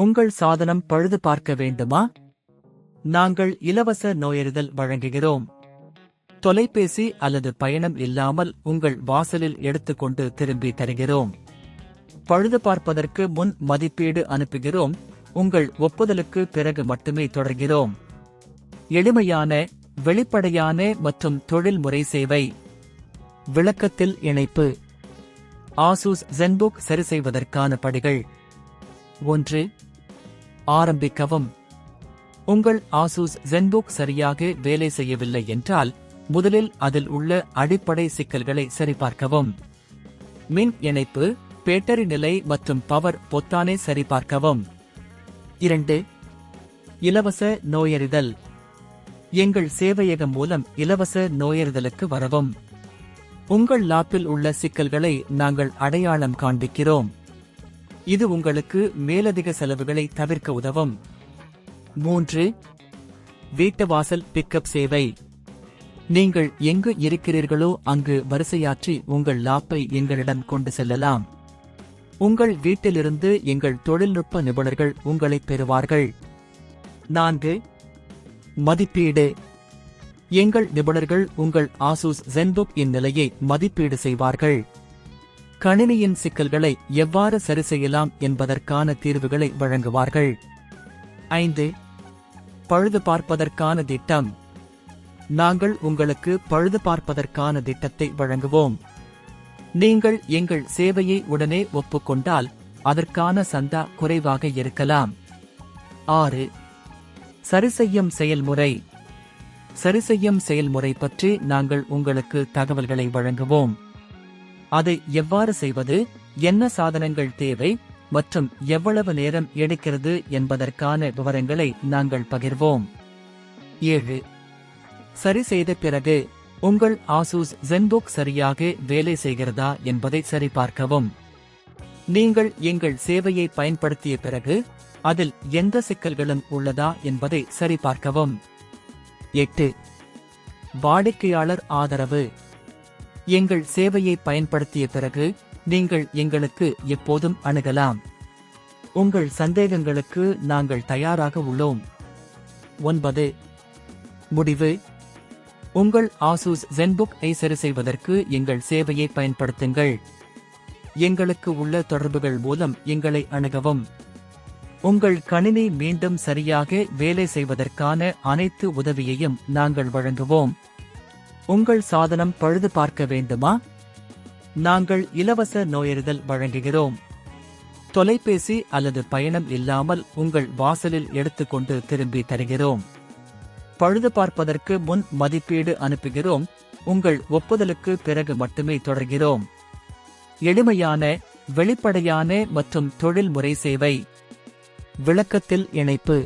உங்கள் சாதனம் பழுது பார்க்க வேண்டுமா? நாங்கள் இலவச நோயறிதல் வழங்குகிறோம். தொலைபேசி அல்லது பயணம் இல்லாமல் உங்கள் வாசலில் எடுத்துக்கொண்டு திரும்பி தருகிறோம். பழுது பார்ப்பதற்கு முன் மதிப்பீடு அனுப்புகிறோம். உங்கள் ஒப்புதலுக்கு பிறகு மட்டுமே தொடர்கிறோம். எளிமையான, வெளிப்படையான மற்றும் தொழில்முறை சேவை. விளக்கத்தில் இணைப்பு. ஆசூஸ் ZenBook சரிசெய்வதற்கான படிகள். 1. ஆரம்பிக்கவும். உங்கள் ஆசூஸ் ZenBook சரியாக வேலை செய்யவில்லை என்றால், முதலில் அதில் உள்ள அடிப்படை சிக்கல்களை சரிபார்க்கவும். மின் இணைப்பு, பேட்டரி நிலை மற்றும் பவர் பொத்தானை சரிபார்க்கவும். 2. இலவச நோயறிதல். எங்கள் சேவையகம் மூலம் இலவச நோயறிதலுக்கு வரவும். உங்கள் லாப்பில் உள்ள சிக்கல்களை நாங்கள் அடையாளம் காண்பிக்கிறோம். இது உங்களுக்கு மேலதிக செலவுகளை தவிர்க்க உதவும். 3. வீட்டு வாசல் பிக்கப் சேவை. நீங்கள் எங்கு இருக்கிறீர்களோ அங்கு வரிசையாற்றி உங்கள் லாப்பை எங்களிடம் கொண்டு செல்லலாம். உங்கள் வீட்டிலிருந்து எங்கள் தொழில்நுட்ப நிபுணர்கள் உங்களை பெறுவார்கள். 4. மதிப்பீடு. எங்கள் நிபுணர்கள் உங்கள் ஆசூஸ் ZenBook இன் நிலையை மதிப்பீடு செய்வார்கள். கணினியின் சிக்கல்களை எவ்வாறு சரிசெய்யலாம் என்பதற்கான தீர்வுகளை வழங்குவார்கள். 5. பழுது பார்ப்பதற்கான திட்டம். நாங்கள் உங்களுக்கு பழுது பார்ப்பதற்கான திட்டத்தை வழங்குவோம். நீங்கள் எங்கள் சேவையை உடனே ஒப்புக்கொண்டால் அதற்கான சந்தா குறைவாக இருக்கலாம். 6. சரிசெய்யும் செயல்முறை. சரிசெய்யும் செயல்முறை பற்றி நாங்கள் உங்களுக்கு தகவல்களை வழங்குவோம். அதை எவ்வாறு செய்வது, என்ன சாதனங்கள் தேவை மற்றும் எவ்வளவு நேரம் எடுக்கிறது என்பதற்கான விவரங்களை நாங்கள் பகிர்வோம். 7. சரி செய்த பிறகு உங்கள் ஆசூஸ் ZenBook சரியாக வேலை செய்கிறதா என்பதை சரிபார்க்கவும். நீங்கள் எங்கள் சேவையை பயன்படுத்திய பிறகு அதில் எந்த சிக்கல்களும் உள்ளதா என்பதை சரிபார்க்கவும். 8. வாடிக்கையாளர் ஆதரவு. எங்கள் சேவையை பயன்படுத்திய பிறகு நீங்கள் எங்களுக்கு எப்போதும் அணுகலாம். உங்கள் சந்தேகங்களுக்கு நாங்கள் தயாராக உள்ளோம். 9. முடிவு. உங்கள் ஆசூஸ் ZenBook ஐ சரிசெய்வதற்கு எங்கள் சேவையை பயன்படுத்துங்கள். எங்களுக்கு உள்ள தொடர்புகள் மூலம் எங்களை அணுகவும். உங்கள் கணினி மீண்டும் சரியாக வேலை செய்வதற்கான அனைத்து உதவியையும் நாங்கள் வழங்குவோம். உங்கள் சாதனம் பழுது பார்க்க வேண்டுமா? நாங்கள் இலவச நோயறிதல் வழங்குகிறோம். தொலைபேசி அல்லது பயணம் இல்லாமல் உங்கள் வாசலில் எடுத்துக்கொண்டு திரும்பி தருகிறோம். பழுது பார்ப்பதற்கு முன் மதிப்பீடு அனுப்புகிறோம். உங்கள் ஒப்புதலுக்கு பிறகு மட்டுமே தொடர்கிறோம். எளிமையான, வெளிப்படையான மற்றும் தொழில்முறை சேவை. விளக்கத்தில் இணைப்பு.